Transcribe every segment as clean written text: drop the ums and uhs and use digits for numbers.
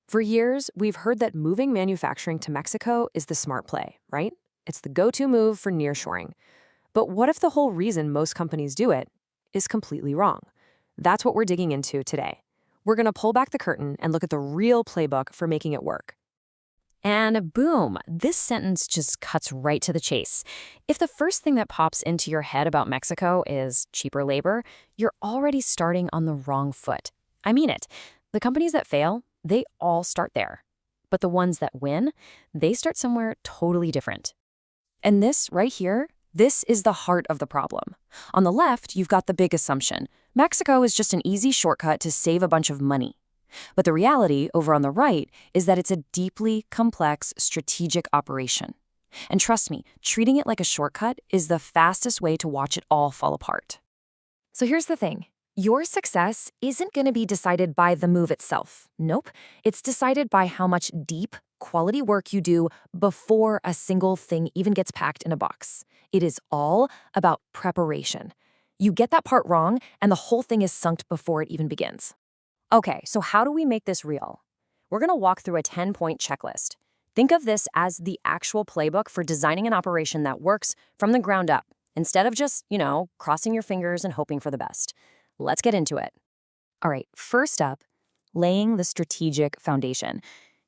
For years, we've heard that moving manufacturing to Mexico is the smart play, right? It's the go-to move for nearshoring. But what if the whole reason most companies do it is completely wrong? That's what we're digging into today. We're going to pull back the curtain and look at the real playbook for making it work. And boom, this sentence just cuts right to the chase. If the first thing that pops into your head about Mexico is cheaper labor, you're already starting on the wrong foot. I mean it. The companies that fail, they all start there. But the ones that win, they start somewhere totally different. And this right here, this is the heart of the problem. On the left, you've got the big assumption. Mexico is just an easy shortcut to save a bunch of money. But the reality, over on the right, is that it's a deeply complex strategic operation. And trust me, treating it like a shortcut is the fastest way to watch it all fall apart. So here's the thing. Your success isn't going to be decided by the move itself. Nope. It's decided by how much deep, quality work you do before a single thing even gets packed in a box. It is all about preparation. You get that part wrong, and the whole thing is sunk before it even begins. Okay, so how do we make this real? We're going to walk through a 10-point checklist. Think of this as the actual playbook for designing an operation that works from the ground up, instead of just, crossing your fingers and hoping for the best. Let's get into it. All right, first up, laying the strategic foundation.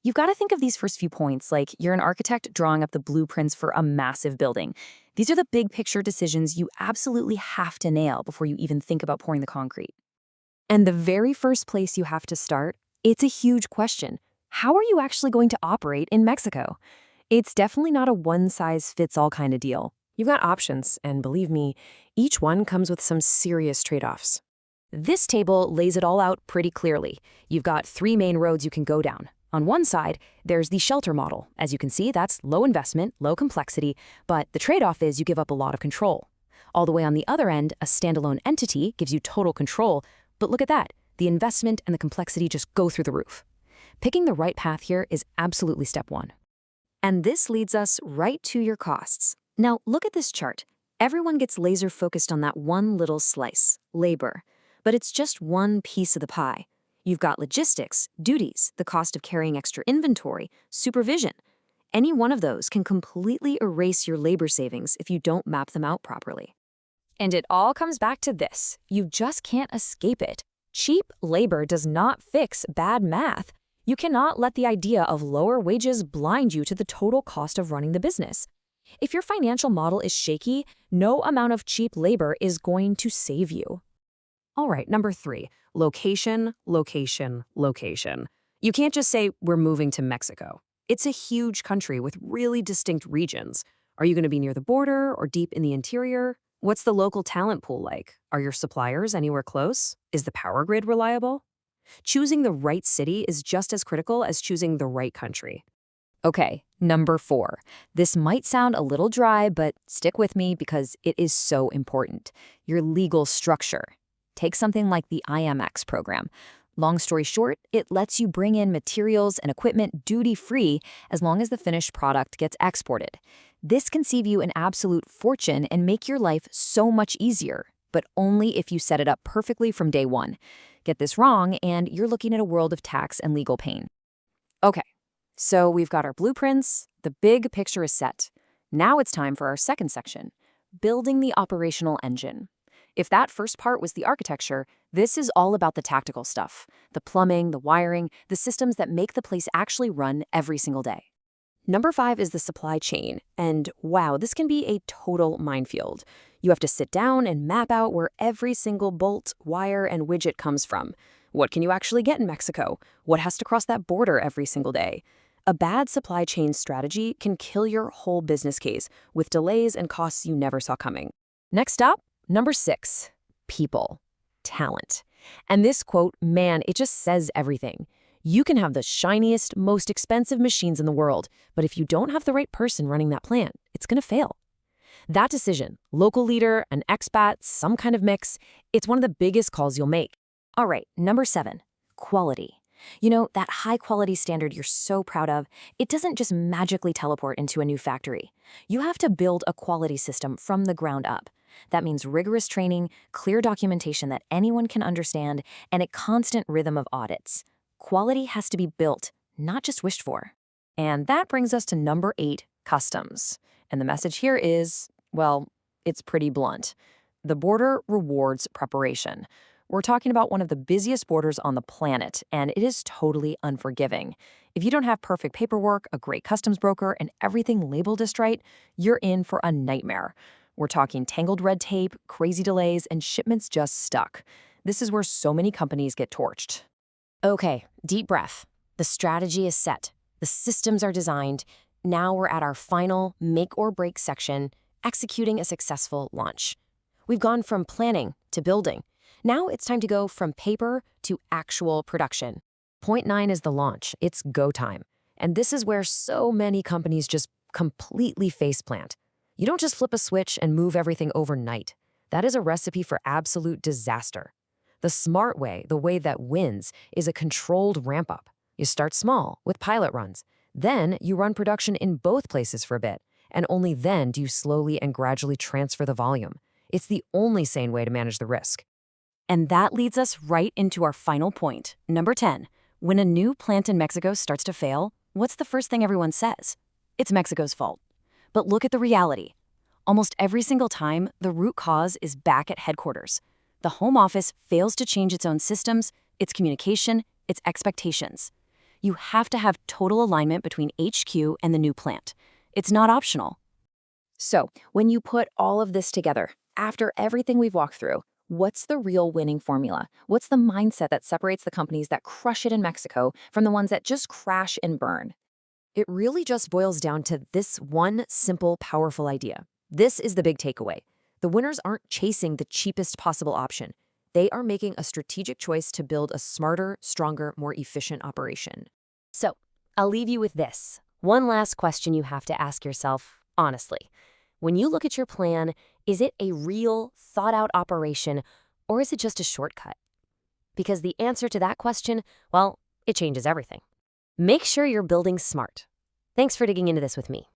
You've got to think of these first few points like you're an architect drawing up the blueprints for a massive building. These are the big picture decisions you absolutely have to nail before you even think about pouring the concrete. And the very first place you have to start, it's a huge question. How are you actually going to operate in Mexico? It's definitely not a one-size-fits-all kind of deal. You've got options, and believe me, each one comes with some serious trade-offs. This table lays it all out pretty clearly. You've got 3 main roads you can go down. On one side, there's the shelter model. As you can see, that's low investment, low complexity, but the trade-off is you give up a lot of control. All the way on the other end, a standalone entity gives you total control, but look at that. The investment and the complexity just go through the roof. Picking the right path here is absolutely step 1. And this leads us right to your costs. Now, look at this chart. Everyone gets laser focused on that one little slice, labor. But it's just one piece of the pie. You've got logistics, duties, the cost of carrying extra inventory, supervision. Any one of those can completely erase your labor savings if you don't map them out properly. And it all comes back to this. You just can't escape it. Cheap labor does not fix bad math. You cannot let the idea of lower wages blind you to the total cost of running the business. If your financial model is shaky, no amount of cheap labor is going to save you. All right, number 3, location, location, location. You can't just say, we're moving to Mexico. It's a huge country with really distinct regions. Are you going to be near the border or deep in the interior? What's the local talent pool like? Are your suppliers anywhere close? Is the power grid reliable? Choosing the right city is just as critical as choosing the right country. Okay, number 4. This might sound a little dry, but stick with me because it is so important. Your legal structure. Take something like the IMX program. Long story short, it lets you bring in materials and equipment duty-free as long as the finished product gets exported. This can save you an absolute fortune and make your life so much easier, but only if you set it up perfectly from day one. Get this wrong, and you're looking at a world of tax and legal pain. Okay, so we've got our blueprints, the big picture is set. Now it's time for our second section, building the operational engine. If that first part was the architecture, this is all about the tactical stuff, the plumbing, the wiring, the systems that make the place actually run every single day. Number 5 is the supply chain, and wow, this can be a total minefield. You have to sit down and map out where every single bolt, wire, and widget comes from. What can you actually get in Mexico? What has to cross that border every single day? A bad supply chain strategy can kill your whole business case with delays and costs you never saw coming. Next up, number 6, people, talent. And this quote, man, it just says everything. You can have the shiniest, most expensive machines in the world, but if you don't have the right person running that plant, it's going to fail. That decision, local leader, an expat, some kind of mix, it's one of the biggest calls you'll make. All right, number 7, quality. You know, that high-quality standard you're so proud of, it doesn't just magically teleport into a new factory. You have to build a quality system from the ground up. That means rigorous training, clear documentation that anyone can understand, and a constant rhythm of audits. Quality has to be built, not just wished for. And that brings us to number 8, customs. And the message here is, well, it's pretty blunt. The border rewards preparation. We're talking about one of the busiest borders on the planet, and it is totally unforgiving. If you don't have perfect paperwork, a great customs broker, and everything labeled just right, you're in for a nightmare. We're talking tangled red tape, crazy delays, and shipments just stuck. This is where so many companies get torched. Okay, deep breath. The strategy is set. The systems are designed. Now we're at our final make or break section, executing a successful launch. We've gone from planning to building. Now it's time to go from paper to actual production. Point 9 is the launch. It's go time. And this is where so many companies just completely faceplant. You don't just flip a switch and move everything overnight. That is a recipe for absolute disaster. The smart way, the way that wins, is a controlled ramp-up. You start small with pilot runs. Then you run production in both places for a bit. And only then do you slowly and gradually transfer the volume. It's the only sane way to manage the risk. And that leads us right into our final point, number 10. When a new plant in Mexico starts to fail, what's the first thing everyone says? It's Mexico's fault. But look at the reality. Almost every single time, the root cause is back at headquarters. The home office fails to change its own systems, its communication, its expectations. You have to have total alignment between HQ and the new plant. It's not optional. So, when you put all of this together, after everything we've walked through, what's the real winning formula? What's the mindset that separates the companies that crush it in Mexico from the ones that just crash and burn? It really just boils down to this one simple, powerful idea. This is the big takeaway. The winners aren't chasing the cheapest possible option. They are making a strategic choice to build a smarter, stronger, more efficient operation. So, I'll leave you with this. One last question you have to ask yourself, honestly. When you look at your plan, is it a real, thought-out operation, or is it just a shortcut? Because the answer to that question, well, it changes everything. Make sure you're building smart. Thanks for digging into this with me.